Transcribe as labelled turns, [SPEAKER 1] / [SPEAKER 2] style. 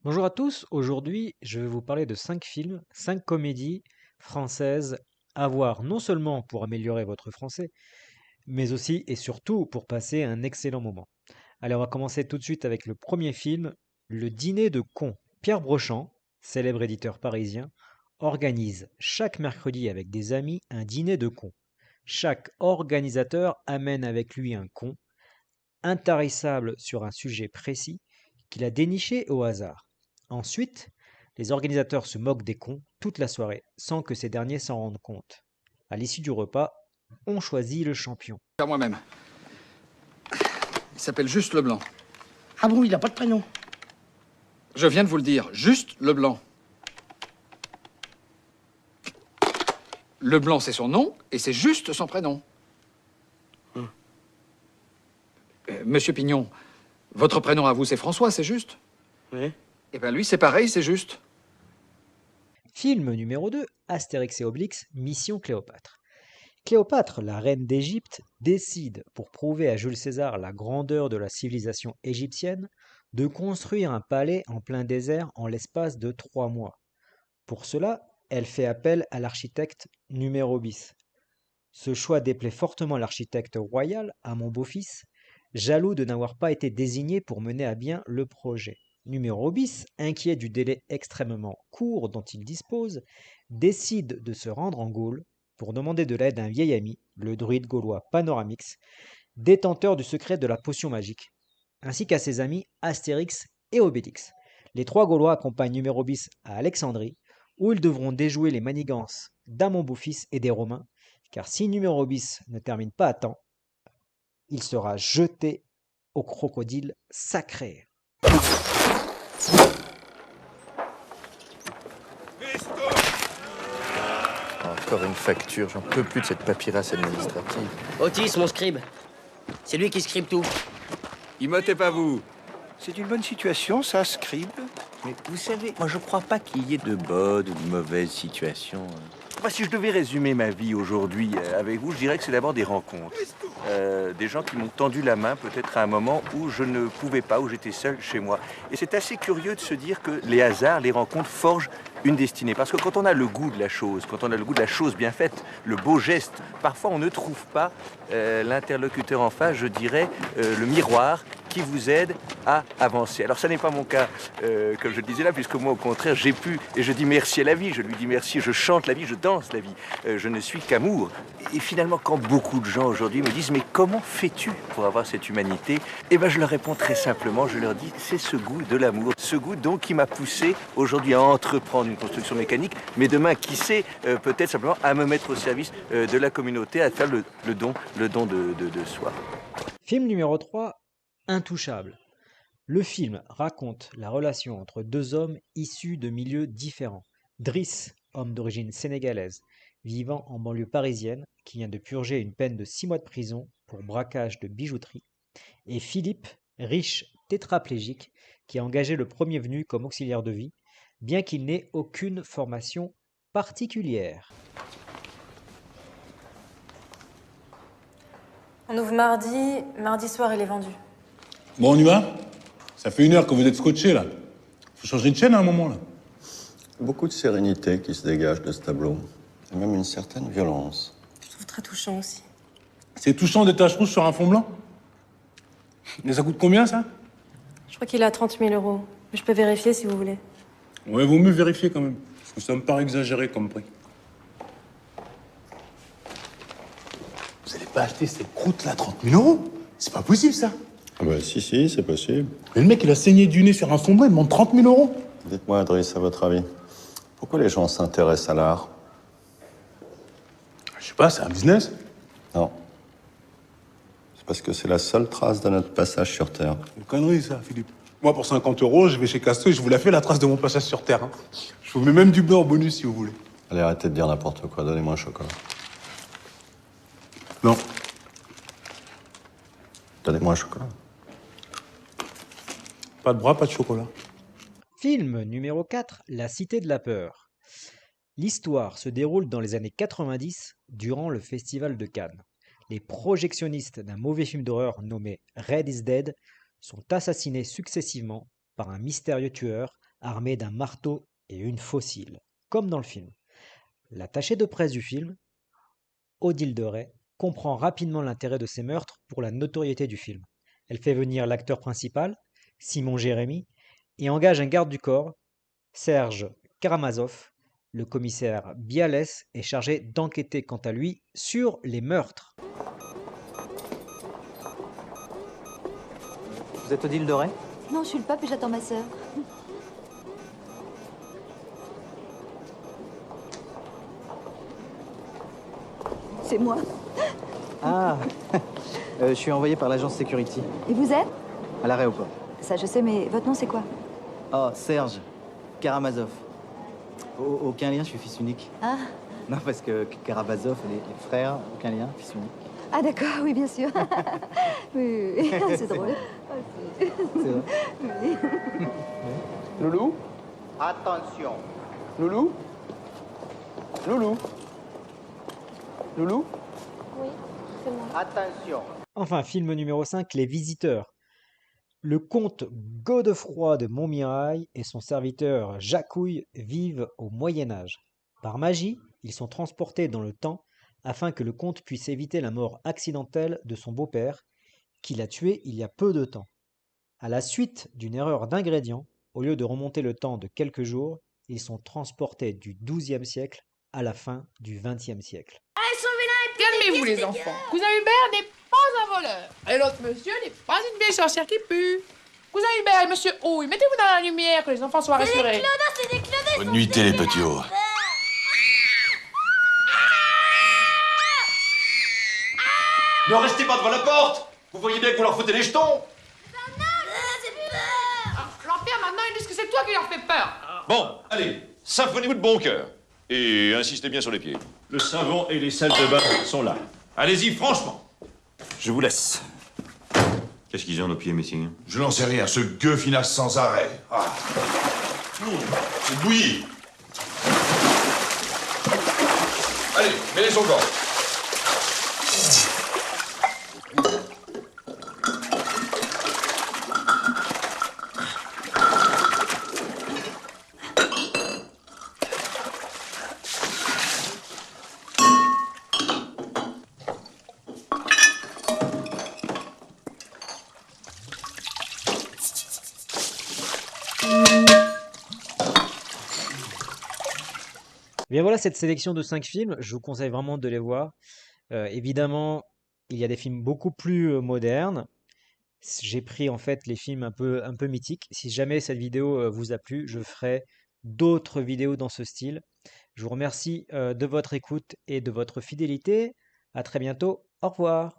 [SPEAKER 1] Bonjour à tous, aujourd'hui je vais vous parler de 5 films, 5 comédies françaises à voir non seulement pour améliorer votre français, mais aussi et surtout pour passer un excellent moment. Allez, on va commencer tout de suite avec le premier film, Le Dîner de cons. Pierre Brochand, célèbre éditeur parisien, organise chaque mercredi avec des amis un dîner de cons. Chaque organisateur amène avec lui un con, intarissable sur un sujet précis, qu'il a déniché au hasard. Ensuite, les organisateurs se moquent des cons toute la soirée, sans que ces derniers s'en rendent compte. À l'issue du repas, on choisit le champion.
[SPEAKER 2] Par moi-même. Il s'appelle Juste Leblanc.
[SPEAKER 3] Ah bon, il n'a pas de prénom.
[SPEAKER 2] Je viens de vous le dire, Juste Leblanc. Leblanc, c'est son nom, et c'est juste son prénom. Monsieur Pignon, votre prénom à vous, c'est François, c'est juste?
[SPEAKER 3] Oui.
[SPEAKER 2] Eh bien, lui, c'est pareil, c'est juste.
[SPEAKER 1] Film numéro 2, Astérix et Obélix, Mission Cléopâtre. Cléopâtre, la reine d'Égypte, décide, pour prouver à Jules César la grandeur de la civilisation égyptienne, de construire un palais en plein désert en l'espace de 3 mois. Pour cela, elle fait appel à l'architecte numéro bis. Ce choix déplaît fortement l'architecte royal, à mon beau-fils, jaloux de n'avoir pas été désigné pour mener à bien le projet. Numéro bis, inquiet du délai extrêmement court dont il dispose, décide de se rendre en Gaule pour demander de l'aide à un vieil ami, le druide gaulois Panoramix, détenteur du secret de la potion magique, ainsi qu'à ses amis Astérix et Obélix. Les trois Gaulois accompagnent numéro bis à Alexandrie, où ils devront déjouer les manigances d'Amon Beau-Fils et des Romains, car si numéro bis ne termine pas à temps, il sera jeté au crocodile sacré.
[SPEAKER 4] Encore une facture, j'en peux plus de cette paperasse administrative.
[SPEAKER 3] Otis, mon scribe. C'est lui qui scribe tout.
[SPEAKER 5] Imhotez pas vous.
[SPEAKER 6] C'est une bonne situation, ça, Scribe. Mais vous savez, moi je crois pas qu'il y ait de bonnes ou de mauvaises situations. Moi, si je devais résumer ma vie aujourd'hui avec vous, je dirais que c'est d'abord des rencontres. Des gens qui m'ont tendu la main peut-être à un moment où je ne pouvais pas, où j'étais seul chez moi. Et c'est assez curieux de se dire que les hasards, les rencontres forgent une destinée. Parce que quand on a le goût de la chose, quand on a le goût de la chose bien faite, le beau geste, parfois on ne trouve pas l'interlocuteur en face, je dirais, le miroir qui vous aide à avancer. Alors ça n'est pas mon cas, comme je le disais là, puisque moi au contraire j'ai pu, et je dis merci à la vie, je lui dis merci, je chante la vie, je danse la vie, je ne suis qu'amour. Et finalement quand beaucoup de gens aujourd'hui me disent mais comment fais-tu pour avoir cette humanité? Eh bien je leur réponds très simplement, je leur dis c'est ce goût de l'amour, ce goût donc qui m'a poussé aujourd'hui à entreprendre une construction mécanique, mais demain qui sait peut-être simplement à me mettre au service de la communauté, à faire le don de soi.
[SPEAKER 1] Film numéro 3, Intouchable. Le film raconte la relation entre deux hommes issus de milieux différents. Driss, homme d'origine sénégalaise, vivant en banlieue parisienne, qui vient de purger une peine de 6 mois de prison pour braquage de bijouterie, et Philippe, riche tétraplégique, qui a engagé le premier venu comme auxiliaire de vie, bien qu'il n'ait aucune formation particulière.
[SPEAKER 7] On ouvre mardi soir il est vendu.
[SPEAKER 8] Bon, on y va? Ça fait 1 heure que vous êtes scotché, là. Faut changer de chaîne à un moment, là.
[SPEAKER 9] Beaucoup de sérénité qui se dégage de ce tableau. Et même une certaine violence.
[SPEAKER 7] Je trouve très touchant aussi.
[SPEAKER 8] C'est touchant des taches rouges sur un fond blanc? Mais ça coûte combien, ça?
[SPEAKER 7] Je crois qu'il est à 30 000 euros. Mais je peux vérifier si vous voulez.
[SPEAKER 8] Ouais, vaut mieux vérifier quand même. Parce que ça me paraît exagéré comme prix. Vous allez pas acheter cette croûte-là 30 000 euros? C'est pas possible, ça.
[SPEAKER 9] Ah bah si, c'est possible.
[SPEAKER 8] Mais le mec, il a saigné du nez sur un fond blanc, il demande 30 000 euros.
[SPEAKER 9] Dites-moi, Driss, à votre avis, pourquoi les gens s'intéressent à l'art?
[SPEAKER 8] Je sais pas, c'est un business.
[SPEAKER 9] Non. C'est parce que c'est la seule trace de notre passage sur Terre.
[SPEAKER 8] Une connerie, ça, Philippe. Moi, pour 50 euros, je vais chez Casto et je vous la fais, la trace de mon passage sur Terre. Hein. Je vous mets même du beurre en bonus, si vous voulez.
[SPEAKER 9] Allez, arrêtez de dire n'importe quoi. Donnez-moi un chocolat.
[SPEAKER 8] Non.
[SPEAKER 9] Donnez-moi un chocolat.
[SPEAKER 8] Pas de bras, pas de chocolat.
[SPEAKER 1] Film numéro 4, La Cité de la Peur. L'histoire se déroule dans les années 90 durant le festival de Cannes. Les projectionnistes d'un mauvais film d'horreur nommé Red is Dead sont assassinés successivement par un mystérieux tueur armé d'un marteau et une faucille, comme dans le film. L'attachée de presse du film, Odile de Ray, comprend rapidement l'intérêt de ces meurtres pour la notoriété du film. Elle fait venir l'acteur principal, Simon Jérémy, et engage un garde du corps, Serge Karamazov. Le commissaire Bialès est chargé d'enquêter quant à lui sur les meurtres.
[SPEAKER 10] Vous êtes Odile de Ray?
[SPEAKER 11] Non, je suis le pape et j'attends ma sœur. C'est moi.
[SPEAKER 10] Ah, je suis envoyé par l'agence Security,
[SPEAKER 11] Et vous êtes?
[SPEAKER 10] à l'aéroport.
[SPEAKER 11] Ça, je sais, mais votre nom, c'est quoi?
[SPEAKER 10] Oh, Serge Karamazov. Aucun lien, je suis fils unique.
[SPEAKER 11] Ah,
[SPEAKER 10] Non, parce que Karamazov, les frères, aucun lien, fils unique.
[SPEAKER 11] ah d'accord, oui, bien sûr. Oui, oui, oui. C'est drôle.
[SPEAKER 10] C'est vrai.
[SPEAKER 11] Oui.
[SPEAKER 6] Loulou?
[SPEAKER 3] Attention.
[SPEAKER 6] Loulou? Loulou? Loulou?
[SPEAKER 7] Oui, c'est moi.
[SPEAKER 3] Attention.
[SPEAKER 1] Enfin, film numéro 5, Les Visiteurs. Le comte Godefroy de Montmirail et son serviteur Jacouille vivent au Moyen Âge. Par magie, ils sont transportés dans le temps afin que le comte puisse éviter la mort accidentelle de son beau-père, qu'il a tué il y a peu de temps. À la suite d'une erreur d'ingrédients, au lieu de remonter le temps de quelques jours, ils sont transportés du XIIe siècle à la fin du XXe siècle.
[SPEAKER 12] Calmez-vous les enfants. Cousin Hubert n'est pas un voleur. Et l'autre monsieur n'est pas une vieille sorcière qui pue. Cousin Hubert et monsieur Houille, mettez-vous dans la lumière que les enfants soient rassurés.
[SPEAKER 5] Bonne nuitée, les petits hauts.
[SPEAKER 6] Ne restez pas devant la porte! Vous voyez bien que vous leur foutez les jetons!
[SPEAKER 12] L'Empire, maintenant, ils disent que c'est toi qui leur fais peur.
[SPEAKER 5] Bon, allez, symphoniez-vous de bon cœur. Et insistez bien sur les pieds.
[SPEAKER 6] Le savon et les salles de bain sont là.
[SPEAKER 5] Allez-y, franchement.
[SPEAKER 6] Je vous laisse.
[SPEAKER 5] Qu'est-ce qu'ils ont nos pieds, messieurs?
[SPEAKER 13] Je n'en sais rien, ce gueux finasse sans arrêt. Ah. C'est bouilli. Allez, mets-les au corps.
[SPEAKER 1] Et bien voilà cette sélection de 5 films, je vous conseille vraiment de les voir. Évidemment, il y a des films beaucoup plus modernes. J'ai pris en fait les films un peu mythiques. Si jamais cette vidéo vous a plu, je ferai d'autres vidéos dans ce style. Je vous remercie de votre écoute et de votre fidélité. À très bientôt. Au revoir.